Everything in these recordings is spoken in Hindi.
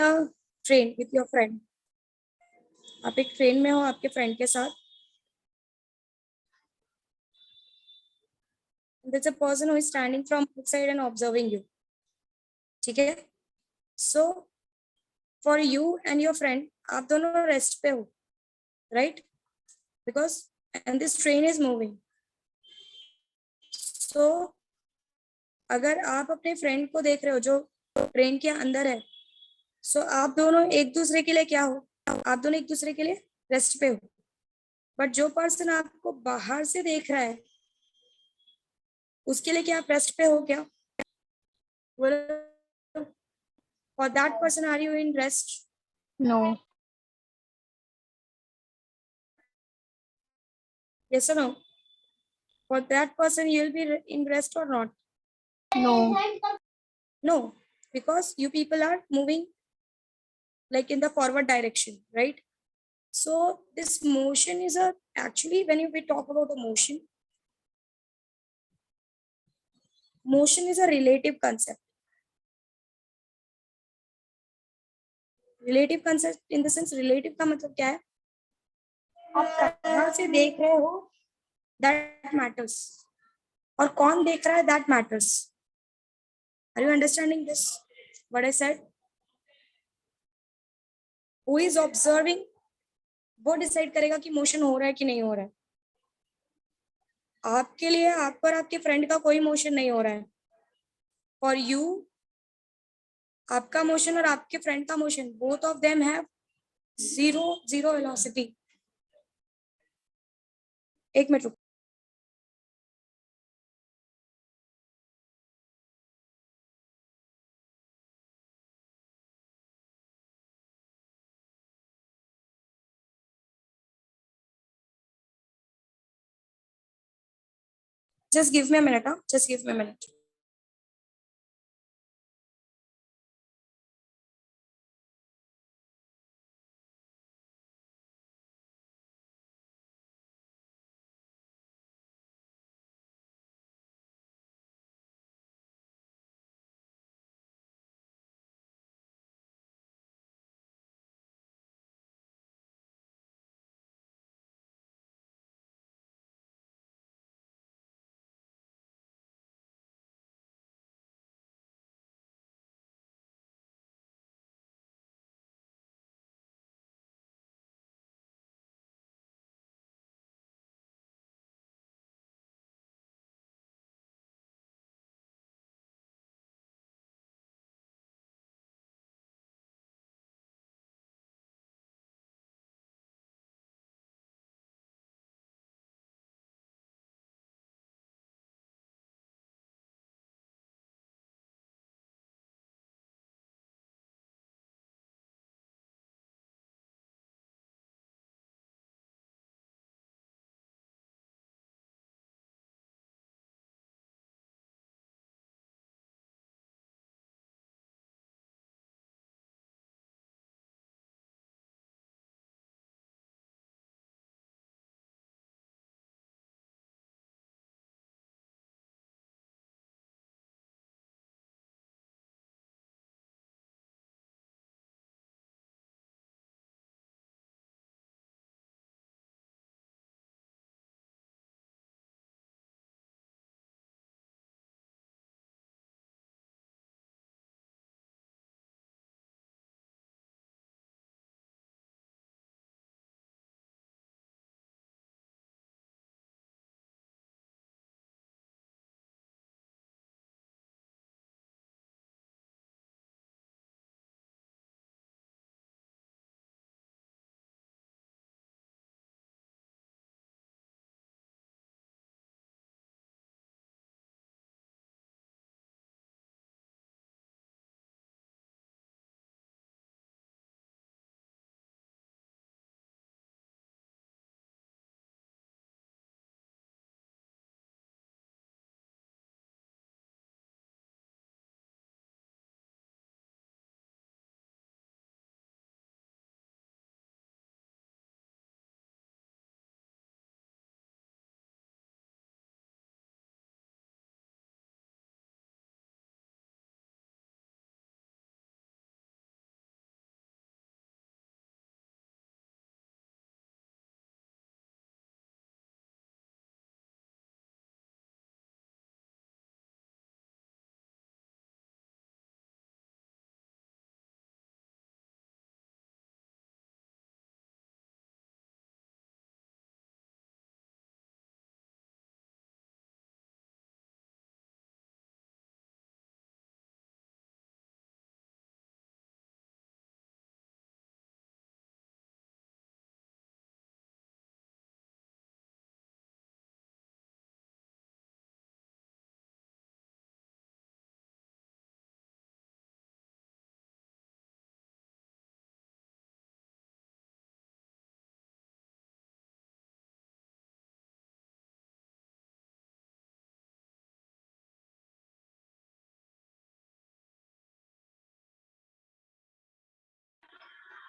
ट्रेन विथ योर फ्रेंड, आप एक ट्रेन में हो आपके फ्रेंड के साथ, there's a person who is standing from outside and observing you, ठीक है. So for you and your friend, आप दोनों रेस्ट पे हो, right? Because and this train is moving. So अगर आप अपने फ्रेंड को देख रहे हो जो ट्रेन के अंदर है, so आप दोनों एक दूसरे के लिए क्या हो, आप दोनों एक दूसरे के लिए रेस्ट पे हो. बट जो पर्सन आपको बाहर से देख रहा है उसके लिए क्या आप रेस्ट पे हो क्या? For that person, are you in rest? No. Yes or no? For that person, you will be in rest or not? No. No, because you people are moving like in the forward direction, right? So this motion is actually when we talk about the motion is a relative concept. Relative concept in the sense relative का मतलब क्या है? आप कहाँ से देख रहे हो that matters, और कौन देख रहा है that matters. Are you understanding this? What I said? Who is observing वो डिसाइड करेगा कि मोशन हो रहा है कि नहीं हो रहा है. आपके लिए आप पर आपके फ्रेंड का कोई मोशन नहीं हो रहा है. फॉर यू आपका मोशन और आपके फ्रेंड का motion, both of them have zero velocity. एक मिनट रुको. Just give me a minute. Just give me a minute.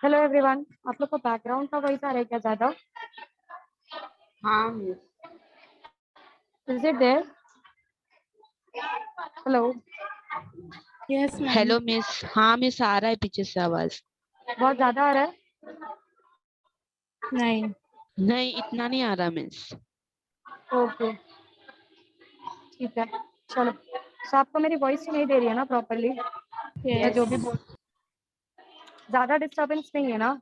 Hello everyone, आप लोग को बैकग्राउंड का वॉइस आ रहा है क्या ज्यादा? हाँ miss. Is it there? Hello, Yes, ma'am. Hello miss. हाँ मिस, आ रहा है पीछे से आवाज। बहुत ज्यादा आ रहा है? नहीं. नहीं, इतना नहीं आ रहा मिस। ओके, ठीक है, चलो। तो आपको मेरी वॉइस सुनाई दे रही है ना प्रॉपरली? मैं Yes. जो भी बोल, ज्यादा डिस्टर्बेंस नहीं है ना?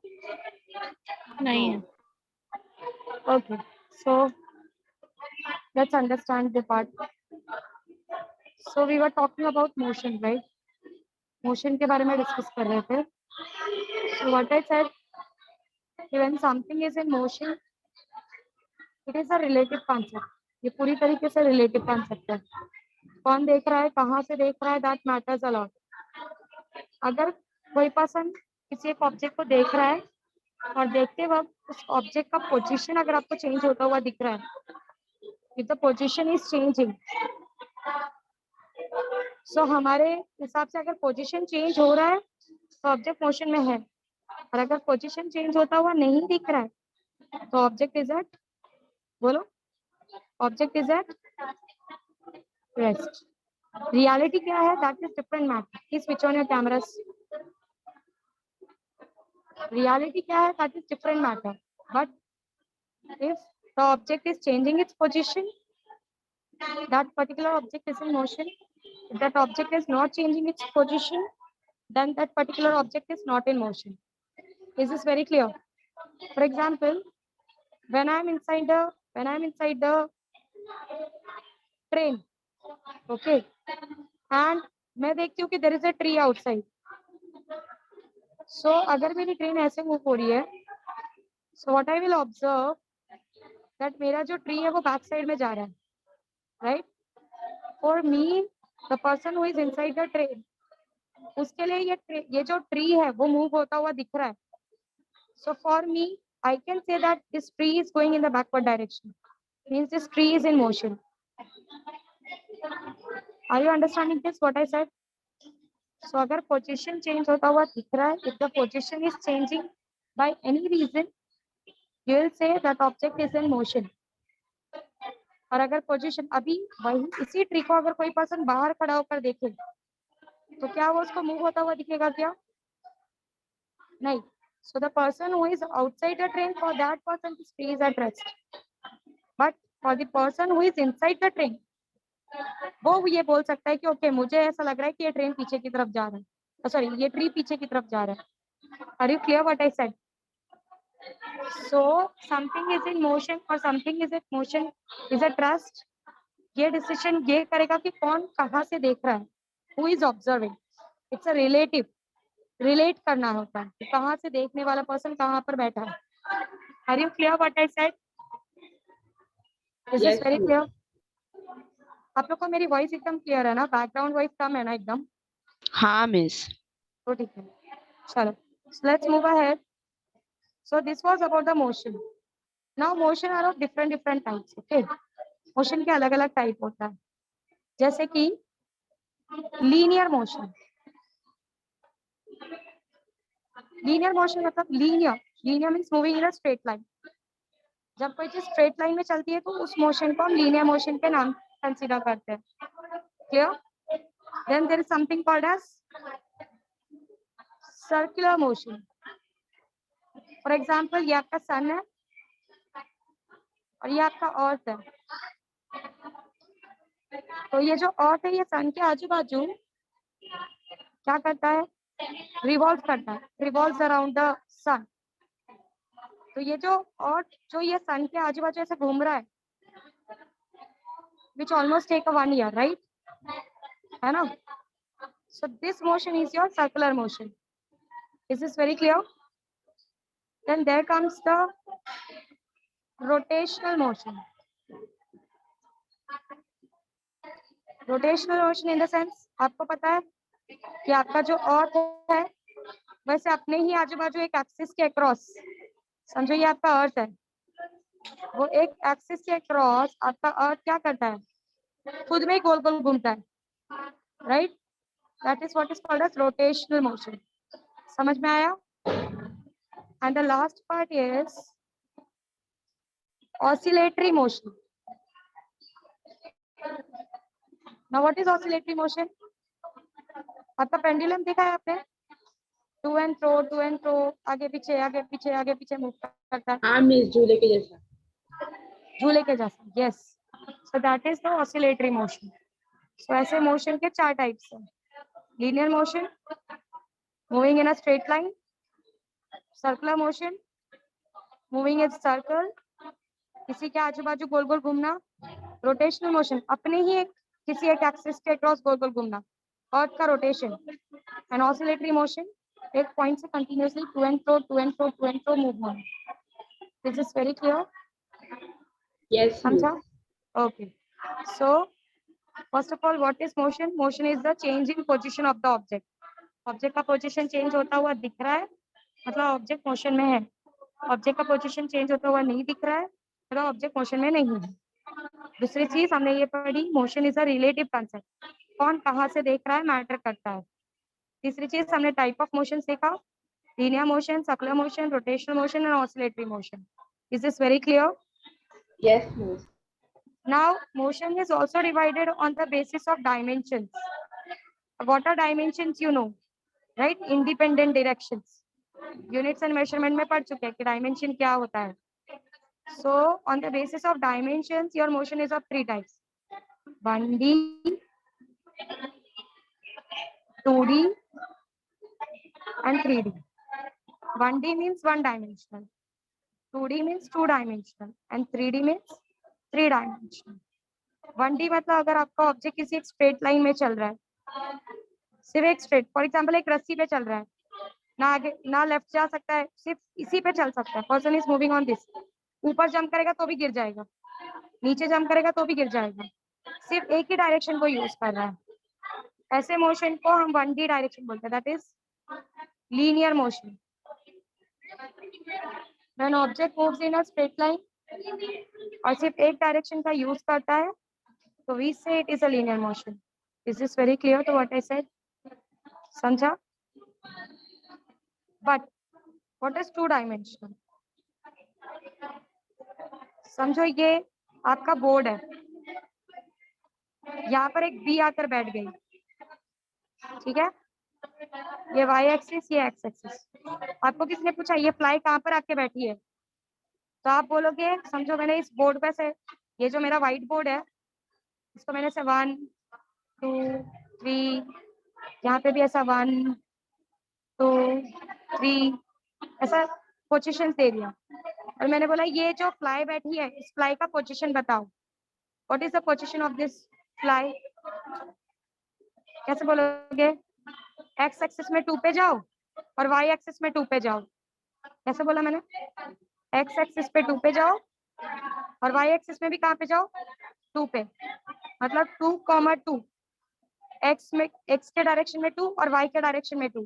नहीं है. Okay, so let's understand the part. So we were talking about motion, right? Motion के बारे में डिस्कस कर रहे थे. So what I said, when something is in motion, it is a relative concept. ये पूरी तरीके से रिलेटिव कॉन्सेप्ट है. कौन देख रहा है, कहाँ से देख रहा है, दैट मैटर्स अ लॉट. अगर कोई पर्सन किसी एक ऑब्जेक्ट को देख रहा है और देखते वक्त उस ऑब्जेक्ट का पोजीशन अगर आपको चेंज होता हुआ दिख रहा है, if the position is changing, so हमारे हिसाब से अगर पोजीशन चेंज हो रहा है तो ऑब्जेक्ट मोशन में है. और अगर पोजीशन चेंज होता हुआ नहीं दिख रहा है तो ऑब्जेक्ट इज एट, बोलो, object is at rest. Reality क्या है, that is different matter. Please switch on your cameras. Reality क्या है, that is different matter. But if the object is changing its position, that particular object is in motion. If that object is not changing its position, then that particular object is not in motion. Is this very clear? For example, when I am inside the train, okay, and मैं देखती हूँ कि there is a tree outside. So अगर मेरी ट्रेन ऐसे मूव हो रही है, so what I will observe that मेरा जो ट्री है वो बैक साइड में जा रहा है, right? For me, the person who is inside the train, उसके लिए ये जो ट्री है वो मूव होता हुआ दिख रहा है. So for me, I can say that this tree is going in the backward direction. Means this tree is in motion. Are you understanding this? What I said? So अगर position change होता हुआ दिख रहा है, if the position is changing by any reason, you will say that object is in motion. और अगर पोजीशन अभी वही इसी ट्री को अगर कोई पर्सन बाहर खड़ा होकर देखे तो क्या वो उसको मूव होता हुआ दिखेगा क्या? नहीं. So the person who is outside the train, for that person to stay is at rest. But for the person who is inside the train, वो ये बोल सकता है कि ओके मुझे ऐसा लग रहा है कि ये ट्रेन पीछे की तरफ जा रहा है, सॉरी ये ट्री पीछे की तरफ जा रहा है. Are you clear what I said? So something is in motion or something is at motion is at rest. ये डिसीजन ये करेगा कि कौन कहाँ से देख रहा है. Who is observing? It's a relative. Relate करना होता है कहाँ से देखने वाला पर्सन कहाँ पर बैठा है. Are you clear what I said? Is this very clear? आप लोग को मेरी वॉइस एकदम क्लियर है ना? बैकग्राउंड वॉइस कम है ना एकदम? हाँ मिस। तो ठीक है, चलो. Let's move ahead. So this was about the motion. Now motion are of different different types. Okay, motion के अलग अलग टाइप होता है. जैसे कि लीनियर मोशन. लीनियर मोशन मतलब linear means moving in a straight line. जब कोई चीज स्ट्रेट लाइन में चलती है तो उस मोशन को हम लीनियर मोशन के नाम कंसीडर करते हैं. Clear? Then there is something called as circular motion. For example ये आपका सन है और ये आपका अर्थ है. तो ये जो अर्थ है ये सन के आजू बाजू क्या करता है? रिवॉल्व करता है, रिवॉल्व्स अराउंड द सन. तो ये जो अर्थ जो ये सन के आजू बाजू ऐसे घूम रहा है, which almost take a 1 year, right? है ना? So this motion is your circular motion. Is this very clear? Then there comes the rotational motion. Rotational motion in the sense, आपको पता है कि आपका जो अर्थ है वैसे अपने ही आजू बाजू एक एक्सिस के अक्रॉस, समझो ये आपका अर्थ है, वो एक एक्सिस के अक्रॉस आपका अर्थ क्या करता है? खुद में गोल गोल घूमता है, right? That is what is called as rotational motion. समझ में आया? And the last part is oscillatory motion. Now what is oscillatory motion? आपका पेंडुलम देखा है आपने? टू एंड फ्रो, आगे पीछे मूव करता है। हाँ मिस, झूले के जैसा। झूले के जैसा, yes. So that is the oscillatory motion. So ऐसे मोशन के 4 टाइप्स हैं। Linear motion, moving in a straight line, circular motion, moving in circle, किसी के आजू बाजू गोल गोल घूमना, रोटेशनल मोशन, अपने ही किसी एक एक्सिस के अक्रॉस गोल गोल घूमना, अर्थ का रोटेशन, एंड ऑसिलेटरी मोशन, एक पॉइंट से continuously to and fro move होना। This is very clear? Yes समझा? Okay. So first of all, what is motion? Motion is the change in position of the object. Object का पोजीशन चेंज होता हुआ दिख रहा है, मतलब ऑब्जेक्ट मोशन में है। ऑब्जेक्ट का पोजीशन चेंज होता हुआ नहीं दिख रहा है, मतलब ऑब्जेक्ट मोशन में नहीं है। दूसरी चीज हमने ये पढ़ी, motion is a relative concept. कौन कहाँ से देख रहा है मैटर करता है। तीसरी चीज हमने टाइप ऑफ मोशन देखा, linear motion, circular motion, rotational motion and oscillatory motion. Is this very clear? Yes miss. Now motion is also divided on the basis of dimensions. What are dimensions? You know, right? Independent directions. Units and measurement में पढ़ चुके हैं कि dimension क्या होता है. So on the basis of dimensions, your motion is of 3 types: 1D, 2D, and 3D. 1D means 1 dimensional, 2D means 2 dimensional, and 3D means 3 dimensional. 1D मतलब अगर आपका ऑब्जेक्ट किसी एक स्ट्रेट लाइन में चल रहा है, सिर्फ एक स्ट्रेट, फॉर एग्जांपल एक रस्सी पे चल रहा है, ना आगे ना लेफ्ट जा सकता है, सिर्फ इसी पे चल सकता है। Person is moving on this, ऊपर जंप करेगा तो भी गिर जाएगा, नीचे जंप करेगा तो भी गिर जाएगा, सिर्फ एक ही डायरेक्शन को यूज कर रहा है। ऐसे मोशन को हम 1D डायरेक्शन बोलते हैं, that is linear motion. When object moves in a straight line और सिर्फ एक डायरेक्शन का यूज करता है, so we say it is a linear motion. Is this very clear to what I said? समझा? But what is 2 dimensional? समझो, ये आपका बोर्ड है, यहाँ पर एक बी आकर बैठ गई, ठीक है? ये y एक्सिस, ये x एक्सिस। आपको किसने पूछा ये फ्लाई कहाँ पर आके बैठी है? तो आप बोलोगे, समझो मैंने इस बोर्ड पे से, ये जो मेरा व्हाइट बोर्ड है, इसको मैंने से 1 2 3, यहाँ पे भी ऐसा 1 2 3 ऐसा पोजीशन दे दिया, और मैंने बोला ये जो फ्लाई बैठी है, इस फ्लाई का पोजीशन बताओ। What is the position of this fly? कैसे बोलोगे? एक्स एक्सिस में 2 पे जाओ और वाई एक्सिस में 2 पे जाओ। कैसे बोला मैंने? एक्स एक्सिस पे 2 पे जाओ और वाई एक्सिस में भी कहाँ पे जाओ? 2 पे। मतलब 2, 2, एक्स में, एक्स के डायरेक्शन में 2 और वाई के डायरेक्शन में 2।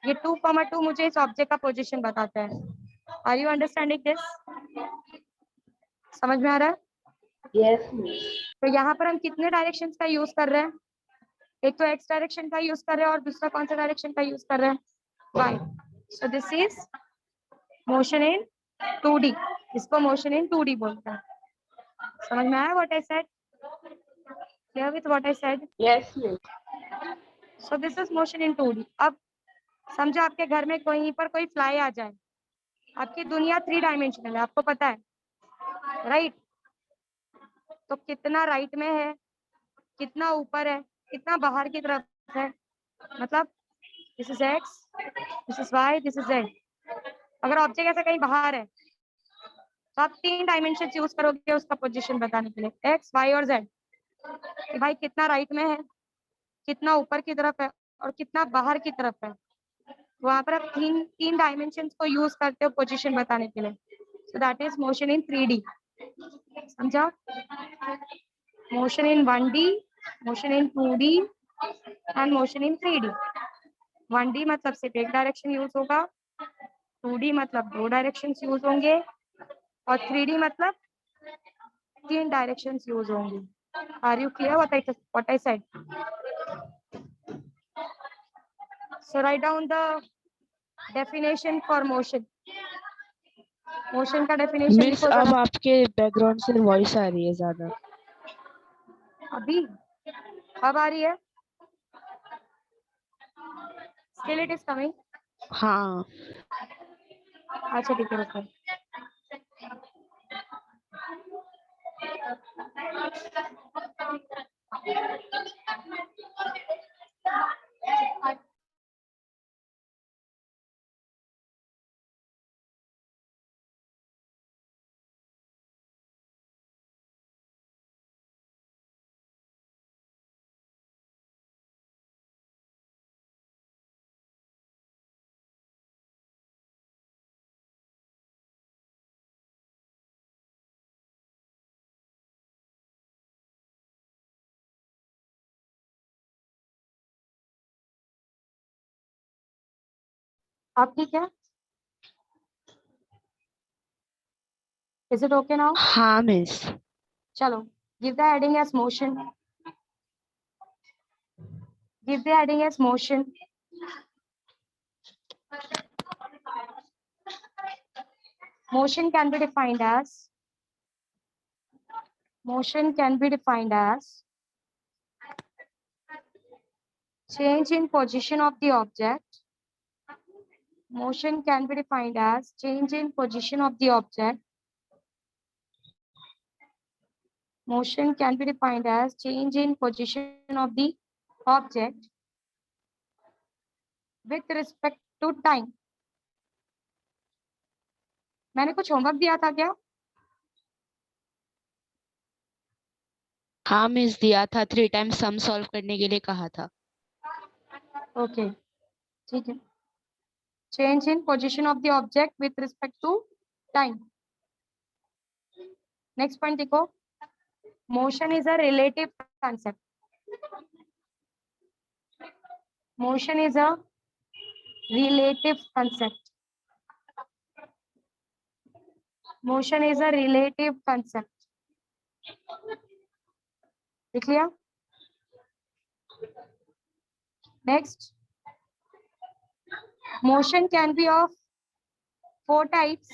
ये 2, 2 मुझे इस ऑब्जेक्ट का पोजीशन बताता है। Are you understanding this? समझ में आ रहा है? यस। तो यहाँ पर हम कितने डायरेक्शंस का यूज कर रहे हैं? एक तो एक्स डायरेक्शन का यूज कर रहे हैं और दूसरा कौन सा डायरेक्शन का यूज कर रहे हैं? Y. So this is motion in 2D। इसको मोशन इन 2D बोलते हैं। समझ में आया what I said? Clear with what I said? Yes miss. So this is motion in 2D। अब समझो आपके घर में कहीं पर कोई फ्लाई आ जाए, आपकी दुनिया 3 डायमेंशनल है, आपको पता है, राइट? तो कितना राइट में है, कितना ऊपर है, कितना बाहर की तरफ है, मतलब this is X, this is Y, this is Z. अगर ऑब्जेक्ट ऐसा कहीं बाहर है तो आप 3 डायमेंशन यूज करोगे उसका पोजीशन बताने के लिए, एक्स, वाई और जेड, कि भाई कितना राइट में है, कितना ऊपर की तरफ है और कितना बाहर की तरफ है। वहां पर आप तीन डायमेंशंस को यूज करते हो पोजीशन बताने के लिए। सो that is motion in 3D। समझा? Motion in 1D, motion in 2D and motion in 3D। 1D मतलब सिर्फ एक डायरेक्शन यूज होगा, 2D मतलब 2 डायरेक्शन यूज होंगे, और 3D मतलब 3 डायरेक्शन यूज होंगे। Are you clear what I said? So write down the definition for motion. Motion का डेफिनेशन मिस लिखो अब जरा। आपके बैकग्राउंड से वॉइस आ रही है ज्यादा। अभी अब आ रही है? Still it is coming. हाँ अच्छा ठीक है, रुको। आप ठीक है? Is it okay now? हाँ मिस। चलो, give the heading as motion. Give the heading as motion. Motion can be defined as change in position of the object. Motion can be defined as change in position of the object. Motion can be defined as change in position of the object with respect to time. मैंने कुछ होमवर्क दिया था क्या? हाँ मिस दिया था, 3 टाइम्स सम सॉल्व करने के लिए कहा था। ओके ठीक है। Change in position of the object with respect to time. Next point देखो, motion is a relative concept. Motion is a relative concept. Motion is a relative concept. लिख लिया? Next, motion can be of 4 types.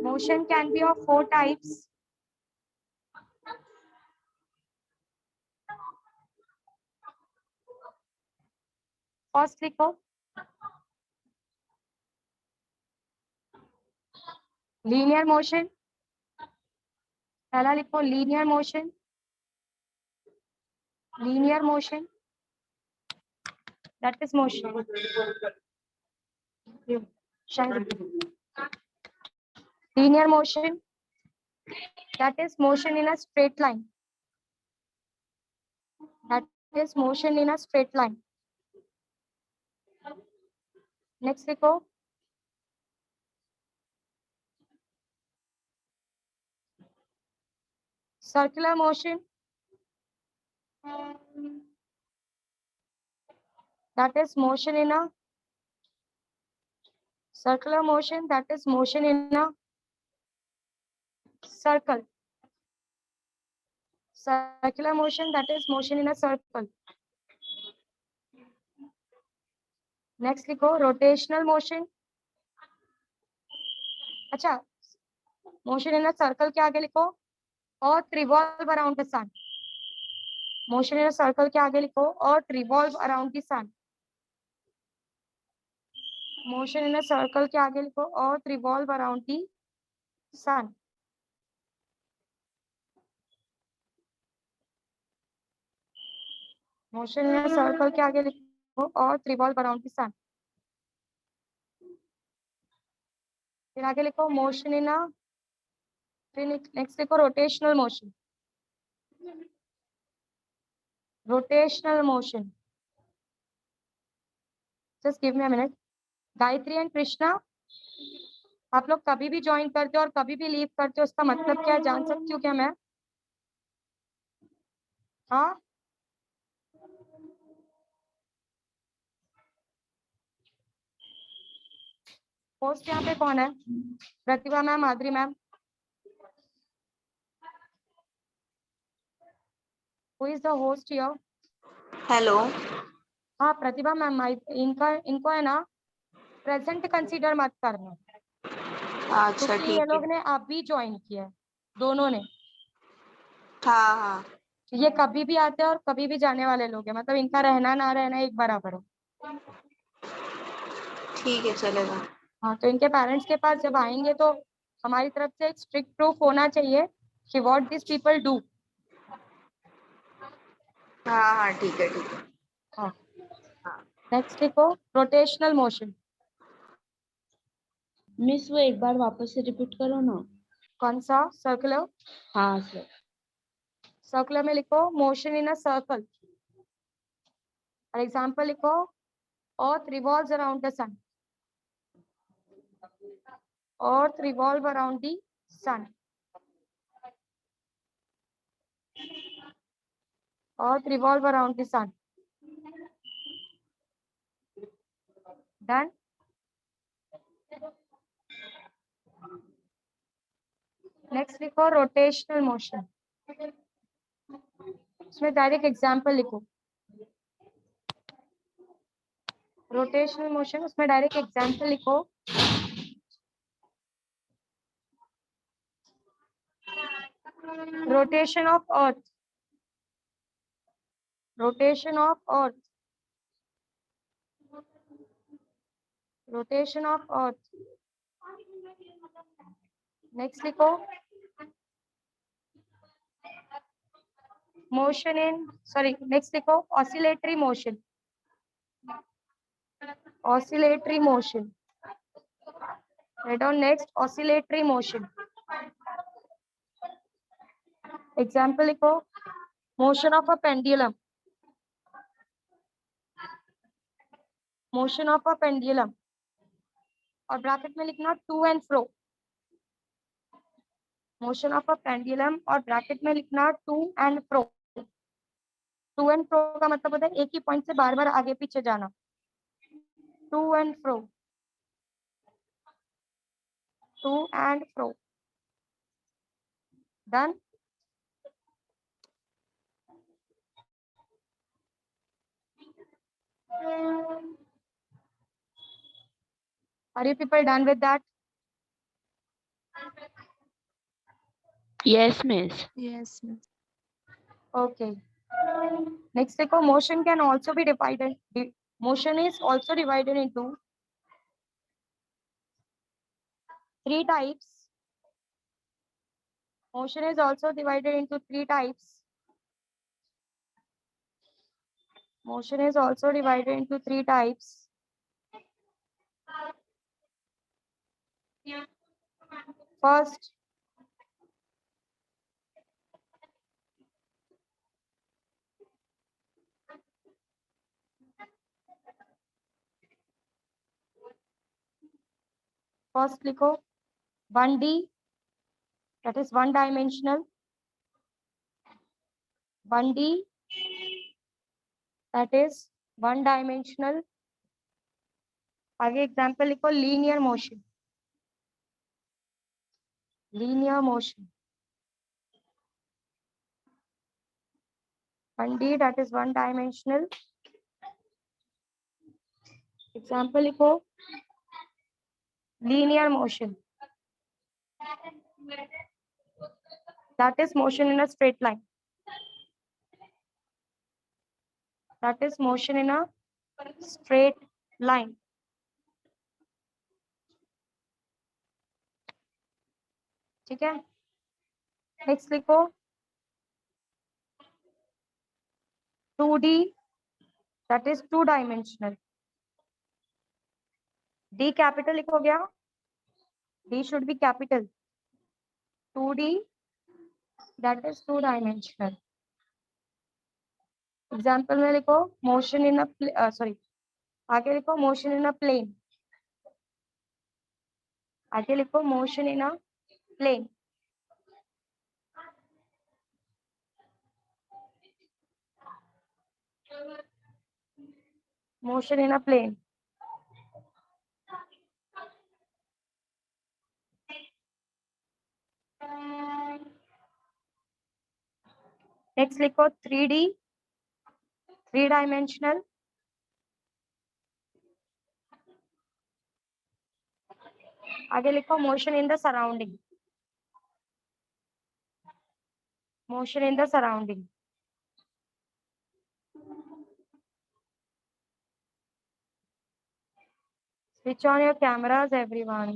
Motion can be of 4 types. First लिखो, linear motion. पहला लिखो linear motion. Linear motion, that is motion. Linear motion, that is motion in a straight line. That is motion in a straight line. Next लिखो, circular motion, that is motion in a circular motion, that is motion in a circle. Circular motion, that is motion in a circle. Next लिखो, rotational motion. अच्छा, motion in a circle के आगे लिखो और revolve around the sun. Motion in a circle के आगे लिखो और revolve around the sun. Motion in a circle के आगे लिखो और revolve around the sun. Motion in a circle के आगे लिखो और revolve around the sun. फिर आगे लिखो motion in a, फिर next लिखो rotational motion. Rotational motion. Just give me a minute. Gayatri and Krishna, आप लोग कभी भी ज्वाइन करते हो और कभी भी लीव करते हो, उसका मतलब क्या है जान सकती हूँ क्या मैं? हाँ, होस्ट यहाँ पे कौन है? Pratibha ma'am, Madhuri ma'am, who is the host here? Hello. हाँ प्रतिभा मैम, इनका इनको है ना प्रेजेंट कंसीडर मत करना, अच्छा क्योंकि ये ठीक लोग है। ने अभी ज्वाइन किया है, दोनों ने। हाँ हाँ ये कभी भी आते हैं और कभी भी जाने वाले लोग हैं, मतलब इनका रहना ना रहना एक बराबर है। ठीक है, चलेगा। हाँ, तो इनके पेरेंट्स के पास जब आएंगे तो हमारी तरफ से एक स्ट्रिक्ट प्रूफ होना चाहिए कि व्हाट दिस पीपल डू। हाँ हाँ ठीक है ठीक है। हाँ, हाँ नेक्स्ट लिखो रोटेशनल मोशन। मिस वो एक बार वापस से रिपीट करो ना। कौन सा? सर्कुलर। हाँ सर। सर्कुलर में लिखो मोशन इन अ सर्कल। और एग्जांपल लिखो earth revolves around the sun. Earth revolve around the sun. Earth revolve around the sun. Done. Next लिखो रोटेशनल मोशन। इसमें डायरेक्ट एग्जांपल लिखो। रोटेशनल मोशन, उसमें डायरेक्ट एग्जांपल लिखो। Rotation of earth. Rotation of earth. Rotation of earth. Next लिखो मोशन इन, सॉरी, नेक्स्ट लिखो oscillatory motion. Oscillatory motion. Right down next oscillatory motion. Example लिखो motion of a pendulum. Motion of a pendulum, और ब्रैकेट में लिखना to and fro. Motion of a pendulum और ब्रैकेट में लिखना to and fro. To and fro का मतलब होता है एक ही पॉइंट से बार बार आगे पीछे जाना। To and fro. To and fro. Done. Are you people done with that? Yes, miss. Yes, miss. Okay. Next, देखो motion can also be divided. Motion is also divided into three types. Motion is also divided into three types. Motion is also divided into three types. First, लिखो 1D, that is one dimensional. 1D, that is one dimensional. आगे एग्जाम्पल लिखो linear motion. Linear motion 1D, that is one dimensional. Example लिखो linear motion, that is motion in a straight line. That is motion in a straight line. ठीक है, नेक्स्ट लिखो 2D, that is two dimensional. D capital लिखो गया, D should be capital. 2D, that is two dimensional. Example में लिखो मोशन इन अ सॉरी, आगे लिखो मोशन इन अ प्लेन। आगे लिखो motion in a plane. Motion in a plane. Next लिखो 3D, थ्री डायमेंशनल। आगे लिखो motion in the surrounding, motion in the surrounding. Switch on your cameras, everyone.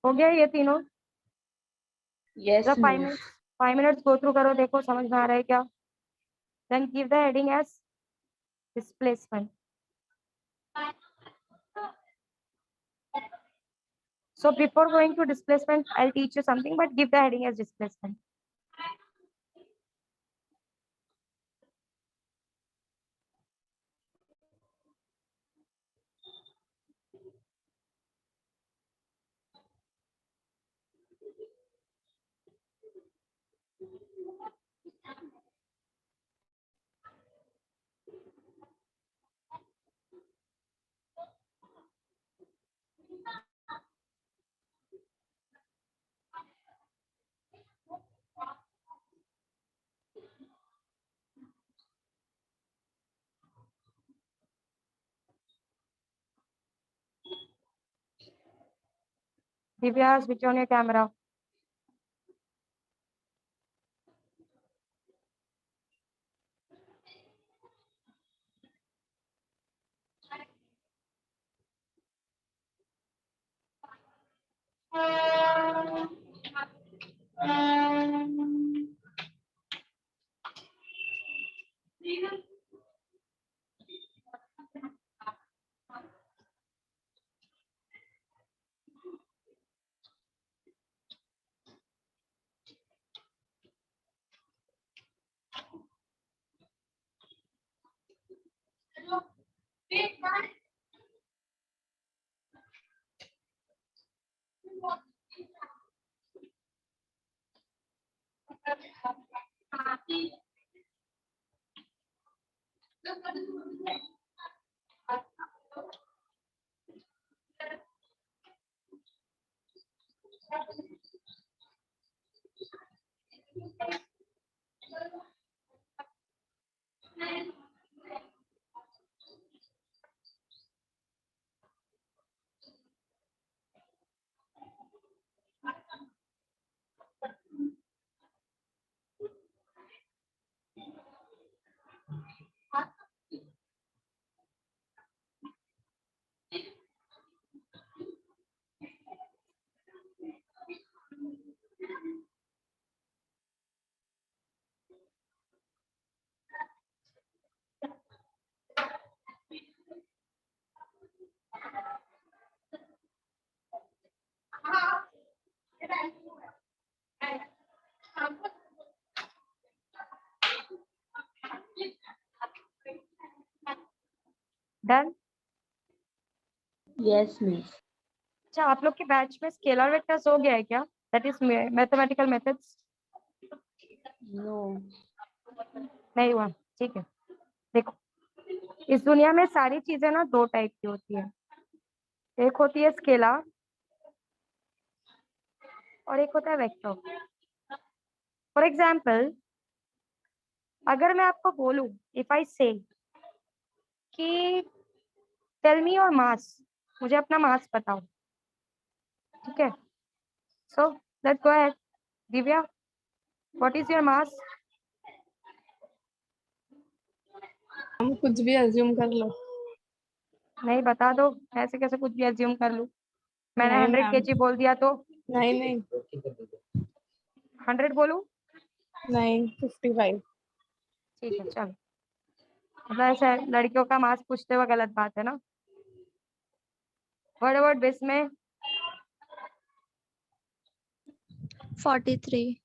हो गया ये तीनों? Yes, जब miss. 5 मिनट्स गो थ्रू करो, देखो समझ में आ रहा है क्या? Then give the heading as displacement. So before going to displacement, I'll teach you something, but give the heading as displacement. Divya, switch on your camera. Done? Yes, miss. अच्छा, आप लोग के बैच में स्केलर वेक्टर्स हो गया है क्या? That is mathematical methods. No. नहीं हुआ, ठीक है। देखो, इस दुनिया में सारी चीजें ना दो टाइप की होती है, एक होती है स्केलर और एक होता है वेक्टर। फॉर एग्जाम्पल, अगर मैं आपको बोलूं, इफ आई से कि टेल मी योर मास, मुझे अपना मास बताओ, ठीक है? So let's go ahead. Divya, what is your मास? हम कुछ भी अज्यूम कर लो। नहीं, बता दो, ऐसे कैसे कुछ भी अज्यूम कर लूं? मैंने नहीं 100 मैम, kg बोल दिया तो नहीं नहीं 100 बोलूं? नहीं 55। ठीक है, चलो। मतलब ऐसे लड़कियों का मास पूछते हुए गलत बात है ना? व्हाट अबाउट बिस में? 43।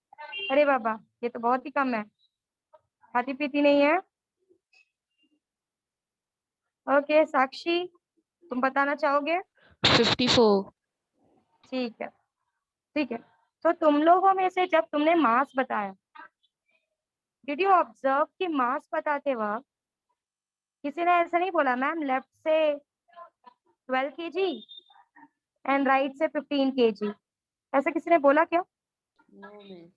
अरे बाबा, ये तो बहुत ही कम है, खाती पीती नहीं है। ओके साक्षी, तुम बताना चाहोगे? 54। ठीक है, ठीक है। तो तुम लोगों में से जब तुमने मास बताया डिड यू ऑब्जर्व कि मास बताते वक्त किसी ने ऐसा नहीं बोला मैम लेफ्ट से 12 kg एंड राइट से 15 kg, ऐसा किसी ने बोला क्या? No, miss.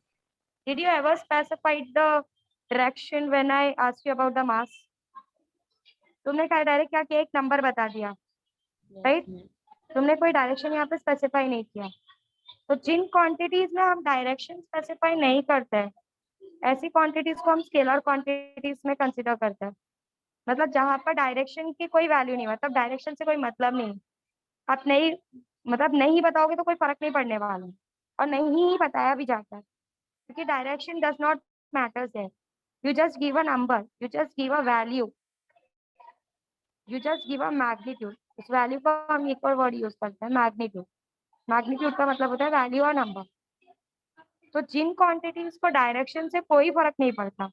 Did you ever specify the direction when I asked you about the mass? तुमने क्या डायरेक्ट क्या किया, एक नंबर बता दिया, Yes, राइट? miss. तुमने कोई डायरेक्शन यहाँ पे स्पेसिफाई नहीं किया। तो जिन क्वांटिटीज में हम डायरेक्शन स्पेसिफाई नहीं करते हैं, ऐसी क्वांटिटीज को हम स्केलर क्वांटिटीज में कंसिडर करते हैं। मतलब जहां पर डायरेक्शन की कोई वैल्यू नहीं, मतलब डायरेक्शन से कोई मतलब नहीं, आप नहीं मतलब नहीं बताओगे तो कोई फर्क नहीं पड़ने वाला है, और नहीं ही बताया भी जाता है, क्योंकि डायरेक्शन डज नॉट मैटर्स है। You just give a number, you just give a value, you just give a magnitude. उस वैल्यू का हम एक और वर्ड यूज करते हैं, मैग्नीट्यूड। मैग्नीट्यूड का मतलब होता है वैल्यू और नंबर। तो जिन क्वांटिटीज को डायरेक्शन से कोई फर्क नहीं पड़ता,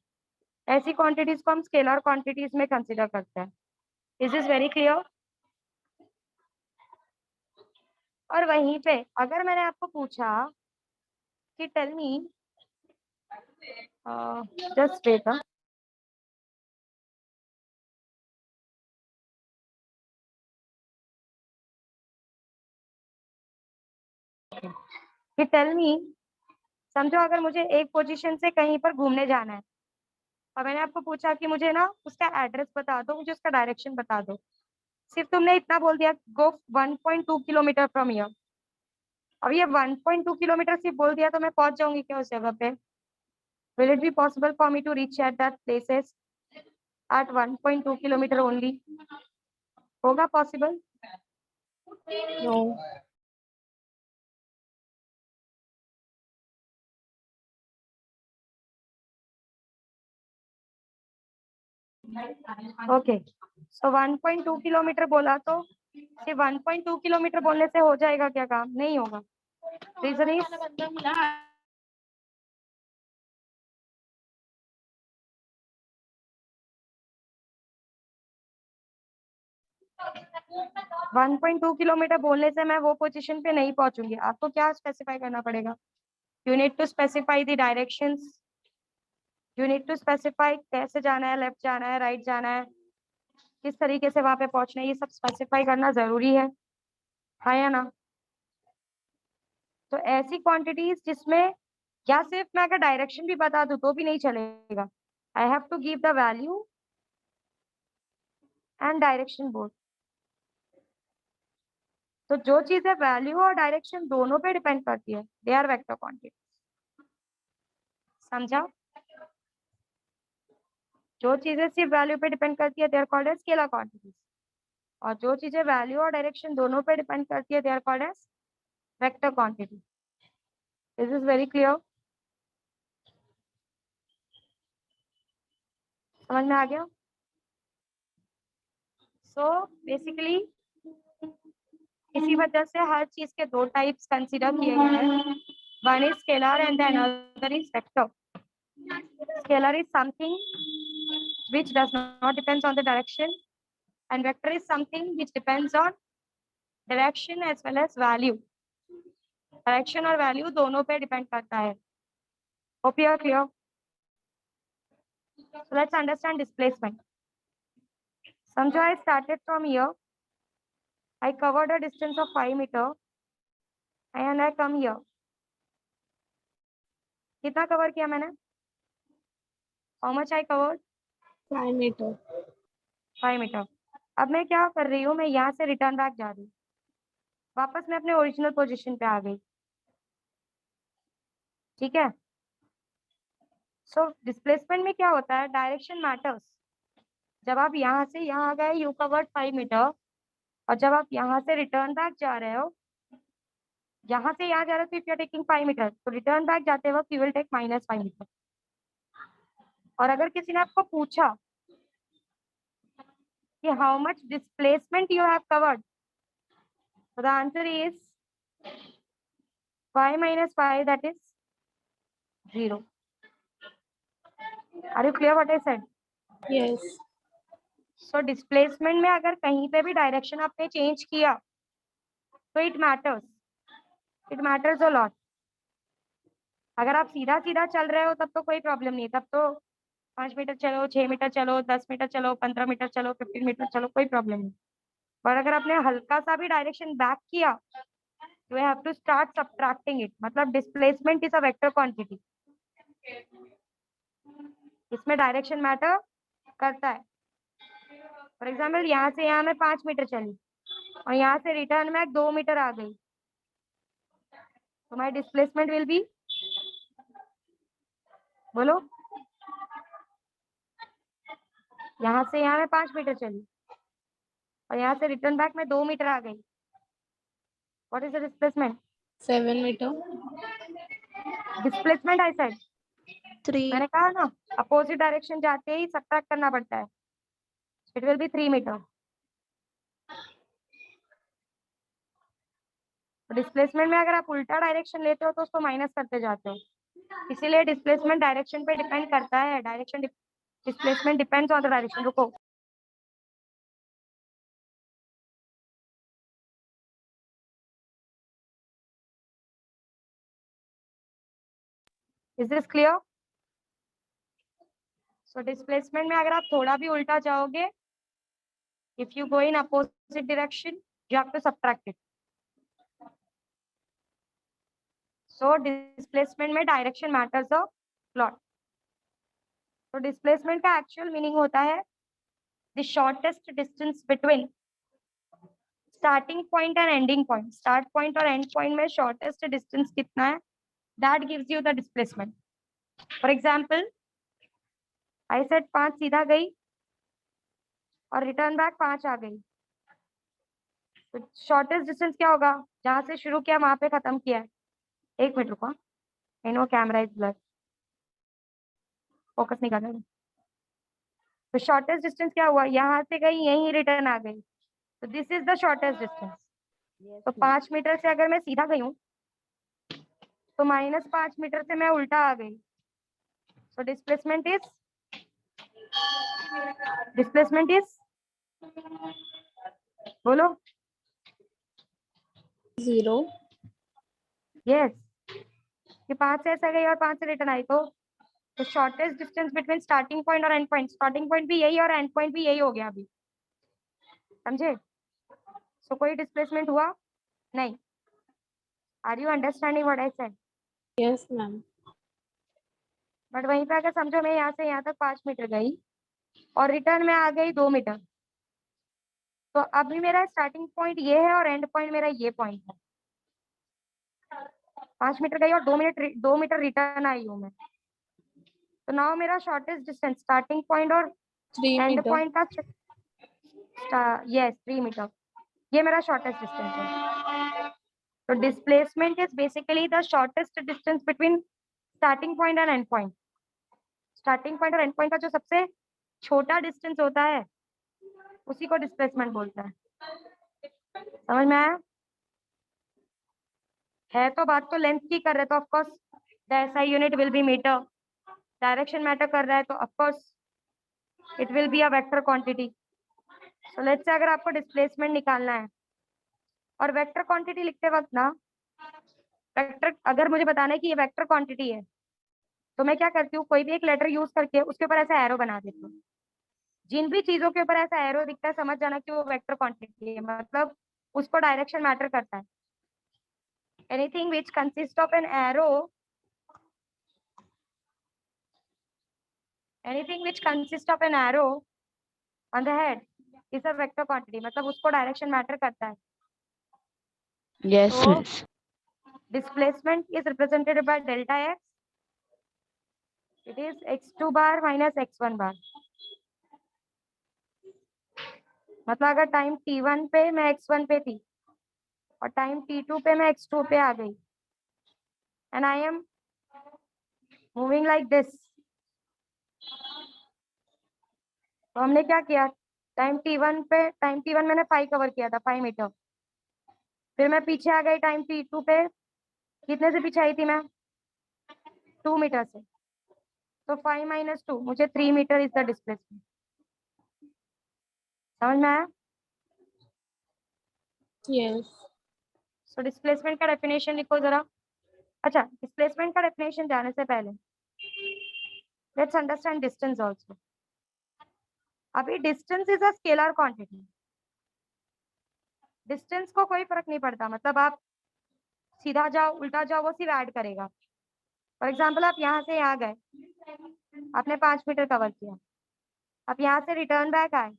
ऐसी क्वांटिटीज को हम स्केलर क्वांटिटीज में कंसिडर करते हैं। Is this very clear? और वहीं पे अगर मैंने आपको पूछा कि टेल मी, जस्ट वेट, कि टेल मी, समझो अगर मुझे एक पोजीशन से कहीं पर घूमने जाना है और मैंने आपको पूछा कि मुझे ना उसका एड्रेस बता दो, मुझे उसका डायरेक्शन बता दो, सिर्फ तुमने इतना बोल दिया गो 1.2 किलोमीटर फ्रॉम हियर। अब ये 1.2 किलोमीटर सिर्फ बोल दिया तो मैं पहुंच जाऊंगी क्या उस जगह पे? Will it be possible for me to reach at that places at 1.2 kilometre only? होगा possible? No. Okay, so 1.2 kilometre बोला तो सिर्फ 1.2 किलोमीटर बोलने से हो जाएगा क्या काम? नहीं होगा। रीजन इज 1.2 किलोमीटर बोलने से मैं वो पोजीशन पे नहीं पहुंचूंगी। आपको क्या स्पेसिफाई करना पड़ेगा? You need to specify the directions, you need to specify कैसे जाना है, लेफ्ट जाना है, राइट जाना है, किस तरीके से वहां पे पहुंचना है, ये सब स्पेसिफाई करना जरूरी है, हाँ या ना? तो ऐसी क्वांटिटीज जिसमें या सिर्फ मैं अगर डायरेक्शन भी बता दूं तो भी नहीं चलेगा, I have to give the value and direction both. तो जो चीजें वैल्यू और डायरेक्शन दोनों पे डिपेंड करती है, दे आर वेक्टर क्वांटिटी। समझा? जो चीजें सिर्फ वैल्यू पे डिपेंड करती है they are called as scalar quantities, और जो चीजें वैल्यू और डायरेक्शन दोनों पे डिपेंड करती है they are called as vector quantity. This is very clear? समझ में आ गया? सो बेसिकली इसी वजह से हर चीज के दो टाइप्स कंसीडर किए गए हैं, one is scalar and then another is vector. Scalar is something which does not depends on the direction, and vector is something which depends on direction as well as value. Direction और value दोनों पे depend करता है। Hope you are clear. So let's understand displacement. समझो I started from here. I covered a distance of 5 meter and I come here. कितना कवर किया मैंने? How much I covered? 5 meter. 5 meter. अब मैं क्या कर रही हूँ, मैं यहाँ से रिटर्न बैक जा रही हूँ, वापस मैं अपने ओरिजिनल पोजीशन पे आ गई, ठीक है? सो डिस्प्लेसमेंट में क्या होता है, डायरेक्शन मैटर्स। जब आप यहाँ से यहाँ गए यू कवर्ड 5 मीटर, और जब आप यहाँ से रिटर्न बैक जा रहे हो, यहाँ से यहाँ जा रहे हो तो if you are taking 5 metre, तो रिटर्न बैक जाते वक्त यू विल टेक -5 मीटर। और अगर किसी ने आपको पूछा कि how much displacement you have covered, तो the answer is 5 - 5, that is 0। Are you clear what I said? Yes. So displacement में अगर कहीं पे भी डायरेक्शन आपने चेंज किया तो इट मैटर्स अ लॉट। अगर आप सीधा सीधा चल रहे हो तब तो कोई प्रॉब्लम नहीं, तब तो 5 मीटर चलो, 6 मीटर चलो, 10 मीटर चलो, 15 मीटर चलो, 15 मीटर चलो, कोई प्रॉब्लम नहीं। पर अगर आपने हल्का सा भी डायरेक्शन बैक किया, you have to start subtracting it, मतलब displacement is a vector quantity, इसमें डायरेक्शन मैटर करता है। फॉर एग्जाम्पल यहाँ से यहाँ मैं 5 मीटर चली और यहाँ से रिटर्न में 2 मीटर आ गई, तो माई डिस्प्लेसमेंट विल बी, बोलो, यहाँ से यहाँ मैं 5 मीटर चली और यहाँ से रिटर्न बैक में 2 मीटर आ गई, what is the displacement? 7 meter. Displacement I said, 3. मैंने कहा ना अपोजिट डायरेक्शन जाते ही सब्ट्रैक्ट करना पड़ता है, it will be 3 metre. Displacement में अगर आप उल्टा डायरेक्शन लेते हो तो उसको माइनस करते जाते हो, इसीलिए डिस्प्लेसमेंट डायरेक्शन पे डिपेंड करता है। Direction displacement depends on the direction. रुको, is this clear? So displacement में अगर आप थोड़ा भी उल्टा जाओगे, if you go in opposite direction, you have to subtract it. So displacement में डायरेक्शन मैटर्स अ लॉट। तो डिस्प्लेसमेंट का एक्चुअल मीनिंग होता है the shortest distance between starting point and ending point. Start point और एंड पॉइंट में शॉर्टेस्ट डिस्टेंस कितना है, that gives you the displacement. For example I said 5 सीधा गई और रिटर्न बैक 5 आ गई, तो शॉर्टेस्ट डिस्टेंस क्या होगा? जहां से शुरू किया वहां पे खत्म किया है। 1 मिनट रुको, I know camera is blur, focus नहीं कर रहा। तो शॉर्टेस्ट डिस्टेंस क्या हुआ? यहाँ से गई यहीं रिटर्न आ गई, तो this is the shortest distance. Yes, तो ma'am. 5 मीटर से अगर मैं सीधा गई हूँ तो -5 मीटर से मैं उल्टा आ गई, so displacement is बोलो, 0. यस। ये 5 से ऐसा गई और 5 से रिटर्न आई, तो shortest distance between starting point और एंड पॉइंट, स्टार्टिंग पॉइंट भी यही और एंड पॉइंट भी यही हो गया अभी, समझे? सो कोई डिस्प्लेसमेंट हुआ नहीं। Are you understanding what I said? Yes, ma'am. But वहीं पे अगर समझो मैं यहाँ से यहाँ तक 5 मीटर गई और रिटर्न में आ गई 2 मीटर, तो अभी मेरा स्टार्टिंग पॉइंट ये है और एंड पॉइंट मेरा ये पॉइंट है। 5 मीटर गई और 2 मीटर रिटर्न आई हूँ मैं, तो नाउ मेरा शॉर्टेस्ट डिस्टेंस स्टार्टिंग पॉइंट और 3 एंड meter. पॉइंट का, यस 3 मीटर, ये मेरा शॉर्टेस्ट डिस्टेंस है। तो displacement is basically the shortest distance between starting point and and point. Starting point और एंड पॉइंट का जो सबसे छोटा डिस्टेंस होता है उसी को डिस्प्लेसमेंट बोलते हैं। समझ में आया? है तो बात तो लेंथ की कर रहे, तो of course the SI unit will be metre. Direction matter कर रहा है तो of course it will be a vector quantity. So let's say अगर आपको डिस्प्लेसमेंट निकालना है और वेक्टर क्वांटिटी लिखते वक्त ना, वेक्टर अगर मुझे बताना है कि ये वेक्टर क्वांटिटी है, तो मैं क्या करती हूँ, कोई भी एक लेटर यूज करके उसके ऊपर ऐसा एरो बना देती हूँ। जिन भी चीजों के ऊपर ऐसा एरो दिखता है समझ जाना कि वो वेक्टर क्वांटिटी है, मतलब उसको डायरेक्शन मैटर करता है। Anything which consist of an arrow, anything which consist of an arrow on the head is a vector quantity, मतलब उसको डायरेक्शन मैटर करता है। Yes, So miss. displacement is represented by delta x. It is x2 bar minus x1 bar. मतलब अगर टाइम t1 पे मैं x1 पे थी और टाइम t2 पे मैं x2 पे आ गई, and I am moving like this, तो हमने क्या किया, टाइम t1 मैंने 5 कवर किया था, 5 मीटर। फिर मैं पीछे आ गई टाइम t2 पे, कितने से पीछे आई थी मैं? 2 मीटर से, तो 5 - 2 मुझे 3 मीटर इज द डिस्प्लेसमेंट। समझ में आया? Yes. सो डिस्प्लेसमेंट का डेफिनेशन लिखो जरा। अच्छा, डिस्प्लेसमेंट का डेफिनेशन जाने से पहले लेट्स अंडरस्टैंड डिस्टेंस ऑल्सो. अभी distance is a scalar quantity. Distance को कोई फर्क नहीं पड़ता, मतलब आप सीधा जाओ उल्टा जाओ वो सिर्फ ऐड करेगा. फॉर एग्जाम्पल आप यहाँ से यहाँ गए, आपने 5 मीटर कवर किया, आप यहाँ से रिटर्न बैक आए.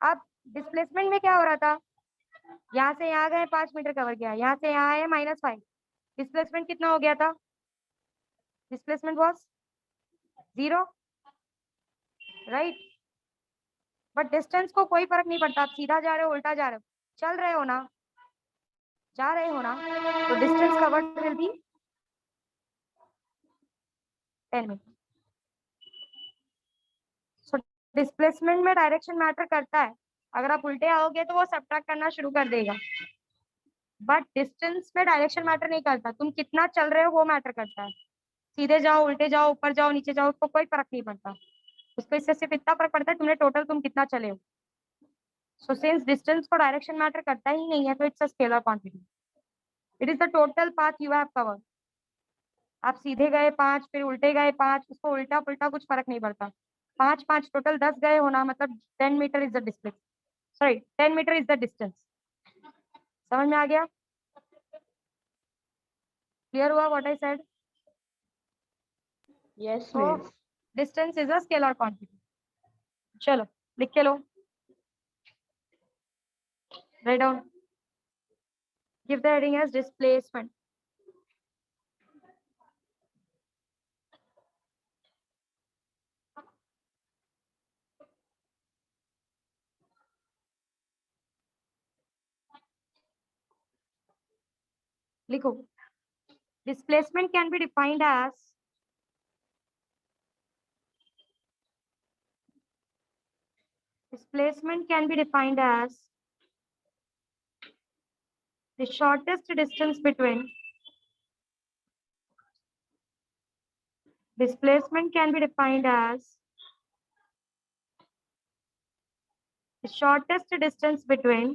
अब डिस्प्लेसमेंट में क्या हो रहा था, यहाँ से यहाँ गए 5 मीटर कवर किया, यहाँ से यहाँ आए -5. डिस्प्लेसमेंट कितना हो गया था, displacement was 0, right. But distance को कोई फर्क नहीं पड़ता, आप सीधा जा रहे हो उल्टा जा रहे हो, चल रहे हो ना, जा रहे हो ना, तो distance covered will be 10 metre. So displacement में डायरेक्शन मैटर करता है. अगर आप उल्टे आओगे तो वो सब्ट्रैक्ट करना शुरू कर देगा. बट डिस्टेंस में डायरेक्शन मैटर नहीं करता, तुम कितना चल रहे हो वो मैटर करता है. सीधे जाओ उल्टे जाओ ऊपर जाओ नीचे जाओ, उसको कोई फर्क नहीं पड़ता. उसको इससे सिर्फ इतना फर्क पड़ता है तुमने टोटल तुम कितना चले हो. सो सिंस डिस्टेंस को डायरेक्शन मैटर करता ही नहीं है, तो it's a scalar quantity. It is the total path you have covered. आप सीधे गए 5, फिर उल्टे गए 5, उसको उल्टा पुल्टा कुछ फर्क नहीं पड़ता. 5 5 टोटल 10 गए होना, मतलब 10 metre is the distance. Sorry 10 metre is the distance. समझ में आ गया, क्लियर हुआ what I said. Yes, So miss. distance is a scalar quantity. चलो लिख के लो, write down. Give the heading as displacement. लिखो, displacement can be defined as the shortest distance between displacement can be defined as the shortest distance between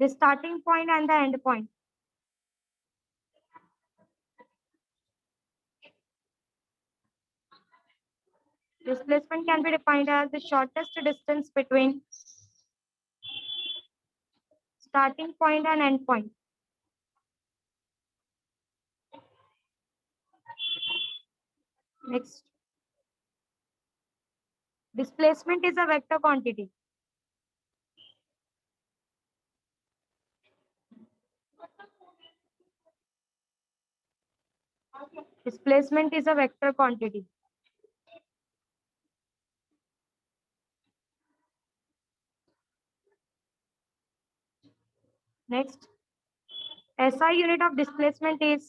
the starting point and the end point. Displacement can be defined as the shortest distance between starting point and end point. Next, displacement is a vector quantity. Displacement is a vector quantity. Next, SI unit of displacement is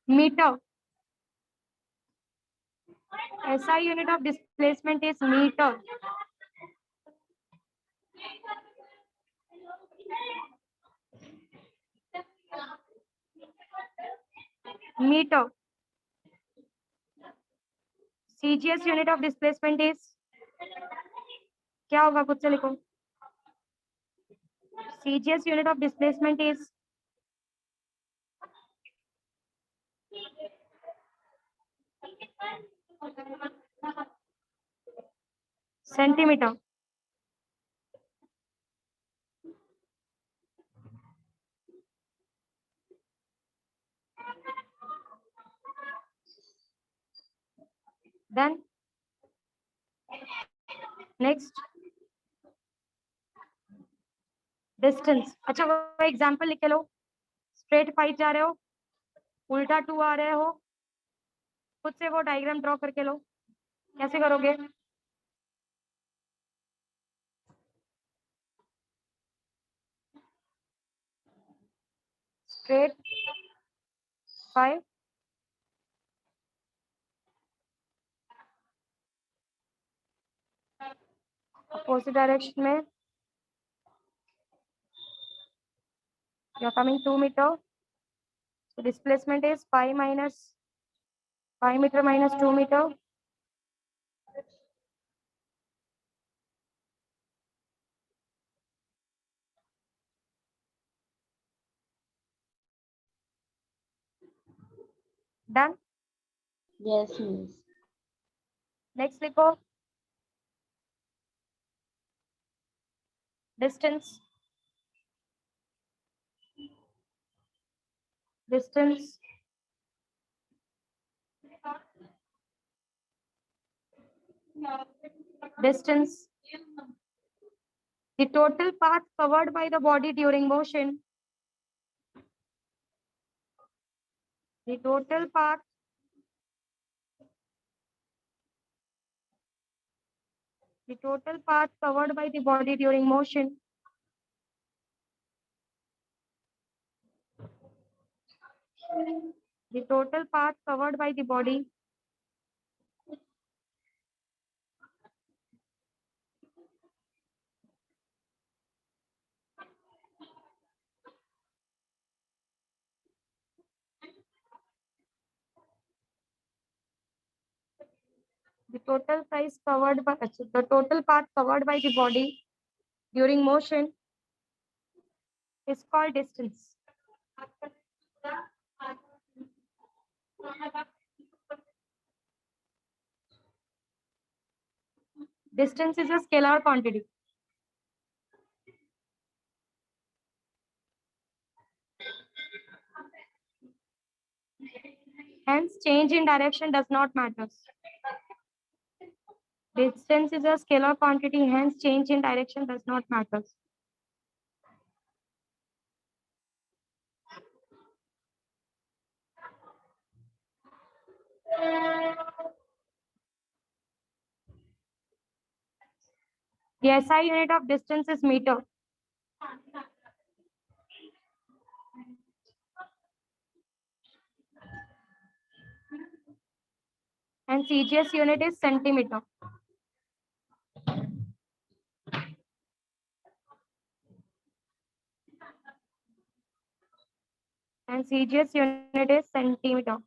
meter. SI unit of displacement is meter. Meter. CGS unit of displacement is, क्या होगा खुद से लिखो. CGS unit of displacement is centimeter. Then next, distance. अच्छा वो एग्जाम्पल लिख के लो. स्ट्रेट 5 जा रहे हो, उल्टा 2 आ रहे हो, खुद से वो डायग्राम ड्रॉ करके लो. कैसे करोगे, स्ट्रेट 5, अपोजिट डायरेक्शन में you are coming 2 metre, So displacement is 5 minus 5 meter minus 2 meter. Done. Yes, miss. Next लिखो distance. Distance distance, the total path covered by the body during motion, the total path covered by the body during motion, the total path covered by the body the total path covered by the body during motion is called distance. Distance is a scalar quantity. Hence, change in direction does not matter. Distance is a scalar quantity, hence change in direction does not matter. The SI unit of distance is meter. And CGS unit is centimeter. And CGS unit is centimeter.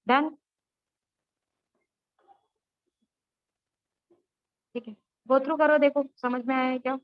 Done. ठीक है, गो थ्रू करो, देखो समझ में आया है क्या?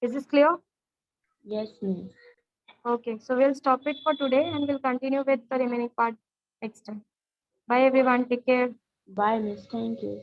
Is this clear? Yes, miss. Okay, so we'll stop it for today and we'll continue with the remaining part next time. Bye everyone, take care. Bye, miss. Thank you.